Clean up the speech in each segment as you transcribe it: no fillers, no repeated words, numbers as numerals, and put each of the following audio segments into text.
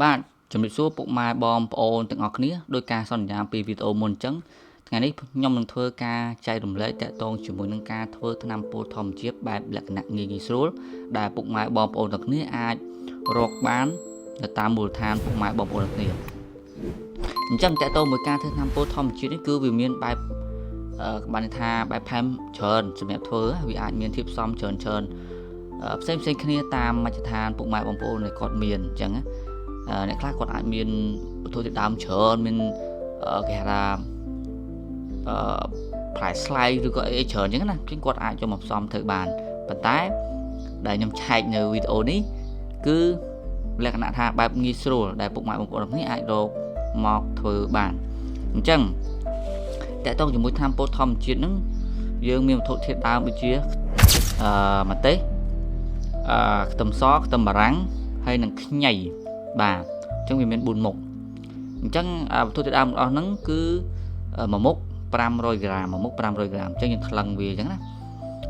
បាទជំរាបសួរពុកម៉ែបងប្អូនទាំងអស់គ្នាដោយការសន្យាពីវីដេអូមុនអញ្ចឹងថ្ងៃនេះខ្ញុំនឹងធ្វើការចែករំលែកតាក់ទងជាមួយនឹងការធ្វើថ្នាំពោលធម្មជាតិបែបលក្ខណៈងាយស្រួលដែលពុកម៉ែបងប្អូនទាំងគ្នាអាចរកបាននៅតាមមូលដ្ឋានពុកម៉ែបងប្អូនទាំងគ្នាអញ្ចឹងតាក់ទងមួយការធ្វើថ្នាំពោលធម្មជាតិនេះគឺវាមានបែបបានថាបែបផែមច្រើនសម្រាប់ធ្វើវាអាចមានធាតុផ្សំច្រើនផ្សេងគ្នាតាមមជ្ឈដ្ឋានពុកម៉ែបងប្អូនដែលគាត់មានអញ្ចឹងអ្នកខ្លះគាត់អាចមានវត្ថុធាតុដើមច្រើនមានគេហៅថាផ្លែស្លៃឬក៏អីច្រើនអញ្ចឹងណាជាងគាត់អាចយកមកផ្សំធ្វើបានប៉ុន្តែដែលខ្ញុំឆែកនៅវីដេអូនេះគឺលក្ខណៈថាបែបងាយស្រួលដែលពុកម៉ែបងប្អូនគ្នាអាចរកមកធ្វើបានអញ្ចឹងតើតើជាមួយថ្នាំពោលធម្មជាតិហ្នឹងយើងមានវត្ថុធាតុដើមដូចជាម្ទេសខ្ទឹមសខ្ទឹមបារាំងហើយនិងខ្ញីបាទអញ្ចឹងវាមាន4មុខអញ្ចឹងវត្ថុធាតុដើមរបស់ហ្នឹងគឺមួយមុខ500ក្រាមមួយមុខ500ក្រាមអញ្ចឹងយើងថ្លឹងវាអញ្ចឹងណា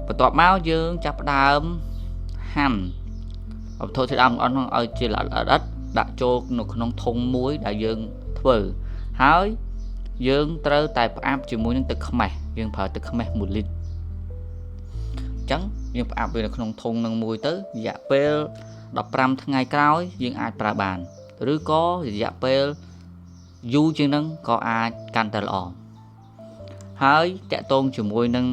បន្ទាប់មកយើងចាប់ផ្ដើមហាន់វត្ថុធាតុដើមរបស់ហ្នឹងឲ្យជាល្អិតដាក់ចូលនៅក្នុងធុងមួយដែលយើងធ្វើហើយយើងត្រូវតែផ្អាប់ជាមួយនឹងទឹកខ្មេះយើងប្រើទឹកខ្មេះ1លីត្រអញ្ចឹងយើងផ្អាប់វានៅក្នុងធុងនឹងមួយទៅរយៈពេល15ថ្ងៃក្រោយយើងអាចប្រើបានឬក៏រយៈពេលយូរជាងនឹងក៏អាចកាន់តែល្អហើយតកតងជាមួយនឹង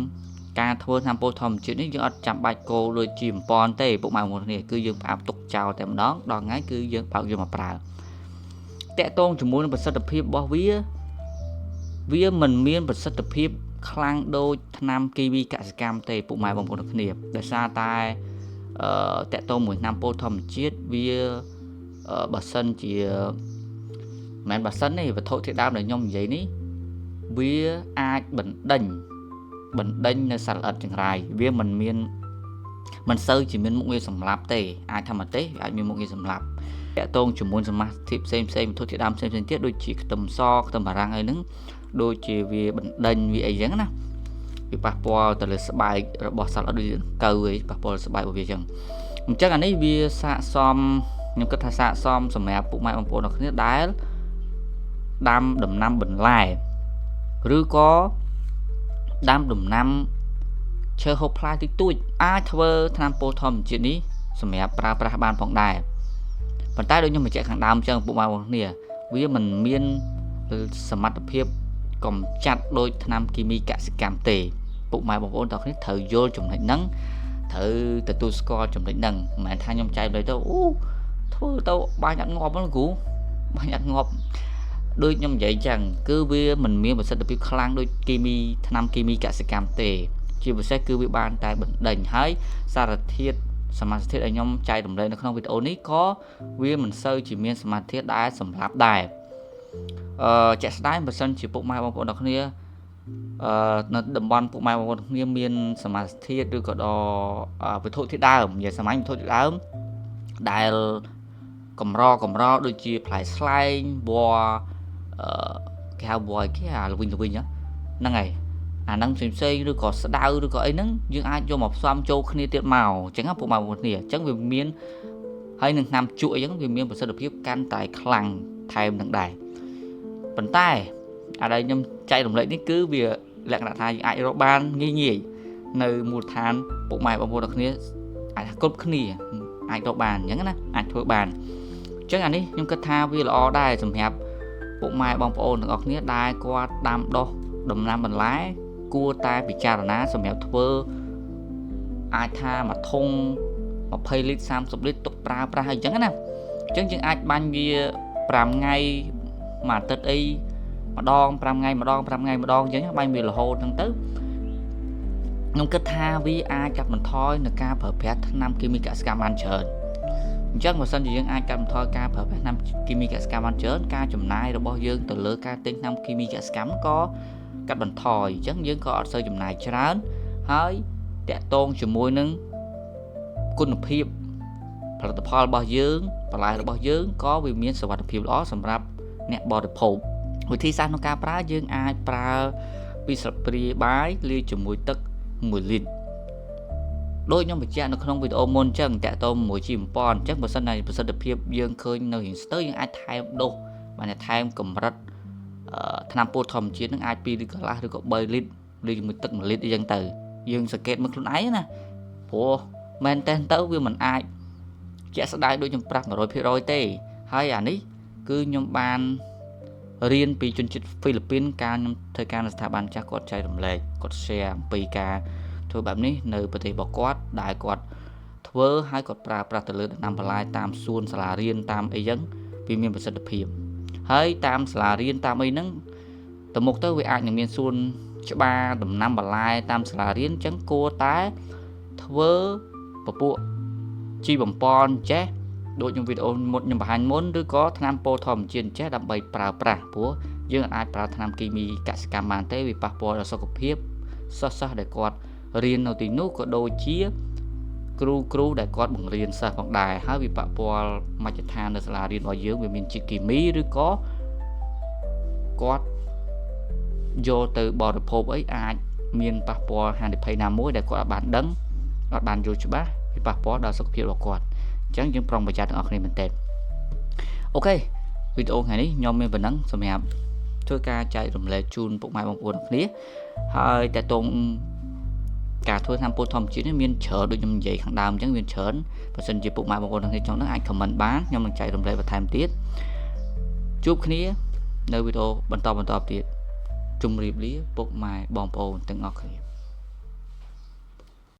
ការធ្វើថ្នាំពោលធម្មជាតិនេះយើងអត់ចាំបាច់កូរដូចជាបំពន់ទេពុកម៉ែបងប្អូនគ្នាគឺយើងផ្អាប់ទុកចោលតែម្ដងដល់ថ្ងៃគឺយើងបើកយកមកប្រើតកតងជាមួយនឹងប្រសិទ្ធភាពរបស់វាមិនមានប្រសិទ្ធភាពខ្លាំងដូចថ្នាំគីមីកសិកម្មទេពុកម៉ែបងប្អូនគ្នាដោយសារតែតកតមួយថ្នាំពោលធម្មជាតិវាបើសិនជាមិនបើសិនទេវត្ថុធាតុដើមដែលខ្ញុំនិយាយនេះវាអាចបណ្ដេញនៅសត្វល្អិតចង្រៃវាមិនសូវជាមានមុខងារសម្លាប់ទេអាចថាមកទេអាចមានមុខងារសម្លាប់តកតងជាមួយសមាសធាតុផ្សេងវត្ថុធាតុដើមផ្សេងទៀតដូចជាខ្ទឹមសខ្ទឹមបារាំងអីហ្នឹងដូចជាវាបណ្ដេញវាអីចឹងណាវាប៉ះពាល់ទៅលើស្បែករបស់សត្វល្អិតដូចកៅអីប៉ះពាល់ស្បែករបស់វាចឹងអញ្ចឹងអានេះវាស័ក្តិសមខ្ញុំគិតថាស័ក្តិសមសម្រាប់ពុកម៉ែបងប្អូនរបស់គ្នាដែលដាំដំណាំបន្លែឬក៏ដាំដំណាំឈើហូបផ្លែតិចតួចអាចធ្វើថ្នាំពោលធម្មជាតិនេះសម្រាប់ប្រើប្រាស់បានផងដែរប៉ុន្តែដូចខ្ញុំបញ្ជាក់ខាងដើមចឹងពុកម៉ែបងប្អូនគ្នាវាមិនមានសមត្ថភាពកម្ចាត់ដោយថ្នាំគីមីកសិកម្មទេពុកម៉ែបងប្អូនទាំងគ្នាត្រូវយល់ចំណុចហ្នឹងត្រូវទទួលស្គាល់ចំណុចហ្នឹងមិនមែនថាខ្ញុំចែកទៅធ្វើទៅបាញ់អត់ងាប់ហ្នឹងគ្រូបាញ់អត់ងាប់ដូចខ្ញុំនិយាយចឹងគឺវាមិនមានប្រសិទ្ធភាពខ្លាំងដូចថ្នាំគីមីកសិកម្មទេជាពិសេសគឺវាបានតែបណ្ដេញហើយសារធាតុសមាសធាតុឲ្យខ្ញុំចែករំលែកនៅក្នុងវីដេអូនេះក៏វាមិនសូវជាមានសមាសធាតុដែលសម្រាប់ដែរជាក់ស្ដែងបើសិនជាពុកម៉ែបងប្អូនទាំងគ្នានៅតំបន់ពុកម៉ែបងប្អូនគ្នាមានសមាសធាតុឬក៏វត្ថុធាតុដើមនិយាយសាមញ្ញវត្ថុធាតុដើមដែលកម្រដូចជាផ្លែស្លែងវល្លិគេហៅវល្លិគេល្វីងហ្នឹងហើយអាហ្នឹងផ្សេងឬក៏ស្ដៅឬក៏អីហ្នឹងយើងអាចយកមកផ្សំចូលគ្នាទៀតមកអញ្ចឹងពុកម៉ែបងប្អូនគ្នាអញ្ចឹងវាមានហើយនឹងថ្នាំជក់អញ្ចឹងវាមានប្រសិទ្ធភាពកាន់តែខ្លាំងថែមនឹងដែរប៉ុន្តែអាដែលខ្ញុំចែករំលែកនេះគឺវាលក្ខណៈថាយើងអាចរកបានងាយនៅមូលដ្ឋានពុកម៉ែបងប្អូនទាំងគ្នាអាចគ្រប់គ្នាអាចរកបានអញ្ចឹងណាអាចធ្វើបានអញ្ចឹងអានេះខ្ញុំគិតថាវាល្អដែរសម្រាប់ពុកម៉ែបងប្អូនទាំងអស់គ្នាដែលគាត់ដាំដុះដំណាំបន្លែគួរតែពិចារណាសម្រាប់ធ្វើអាចថាមួយធុង20លីត្រ30លីត្រទុកប្រើប្រាស់អីចឹងណាអញ្ចឹងយើងអាចបាញ់វា5ថ្ងៃមួយអាទិត្យអីម្ដង5ថ្ងៃម្ដង5ថ្ងៃម្ដងអញ្ចឹងបាញ់វារហូតហ្នឹងទៅខ្ញុំគិតថាវាអាចកាត់បន្ថយនៅការប្រើប្រាស់ថ្នាំគីមីកសិកម្មបានច្រើនអញ្ចឹងបើសិនជាយើងអាចកាត់បន្ថយការប្រើប្រាស់ថ្នាំគីមីកសិកម្មបានច្រើនការចំណាយរបស់យើងទៅលើការទិញថ្នាំគីមីកសិកម្មក៏កាត់បន្ថយអញ្ចឹងយើងក៏អត់សូវចំណាយច្រើនហើយតាក់ទងជាមួយនឹងគុណភាពផលិតផលរបស់យើងបន្លែរបស់យើងក៏វាមានសុវត្ថិភាពល្អសម្រាប់អ្នកបរិភោគវិធីសាស្ត្រក្នុងការប្រើយើងអាចប្រើពីស្លាបព្រាបាយលាយជាមួយទឹក1លីត្រ đôi nhóm bạch no không video môn chân tẹt tôm mỗi chim pon chắc một sân này một sân được phiệp dương khơi nơi hiện tới những ai thay đô mà này thay cầm rất tham po thầm chiến những ai pi đi cả là được có 3 lít đi một tấc 1 lít đi dân từ dương sket mức luôn ấy nè của men tên tới với mình ai chả sẽ đai đôi nhóm prap mà rồi phi rồi tê hay à ní cứ nhóm ban riêng pi chuyên chích Philippines ca nhóm thời gian là sථាban chắc có chạy đồng lệ có xe pi ca thôi bạn ní nơi bờ tây bọc quát đại quát thưa hai quát pra từ lớn nằm lại tam xuân sả riêng tam ấy dẫn vì miền bờ sông đập hiểm hay tam sả riêng tam ấy nắng từ một tới với ai những miền xuân cho ba tầm năm bờ lai tam sả riêng trắng cua tái thưa bờ bộ chi bầm pon chế đôi trong video một nhầm hành muốn đứa có tham po thòm trên chế đập bày pra búa dương ai pra tham kimi cả scam man tế vì passport là số copy so để quạt riêng đầu tiên nút có đôi chia cru để quạt bằng riêng sa bằng đài hay vì passport mà chỉ than là riêng vào dưới vì mình chỉ kimi đứa có quạt vô từ bò được phô ấy ai miền passport hàng để pay nam mối để quạt bản đấng bản vô cho bác vì passport là số copy là quạt chẳng những prong bạch chặt ở này mình tên ok video ngàyนี้nhóm mình vẫn nắng sớm hẹp thôi ca chạy rộng lệ chun bộ mai bằng cuốn này hai tại tông cả thôi tham po thom chiến miền chở đôi nhầm dậy khẳng đàm chẳng miền chở và sân chỉ bộ mai bằng cuốn này trong đó anh comment bán nhưng mình chạy rộng lệ và tham tiết chúc kia nơi videoបន្តទៀតជម្រាបលាពុកម៉ែបងប្អូនទាំងអស់គ្នា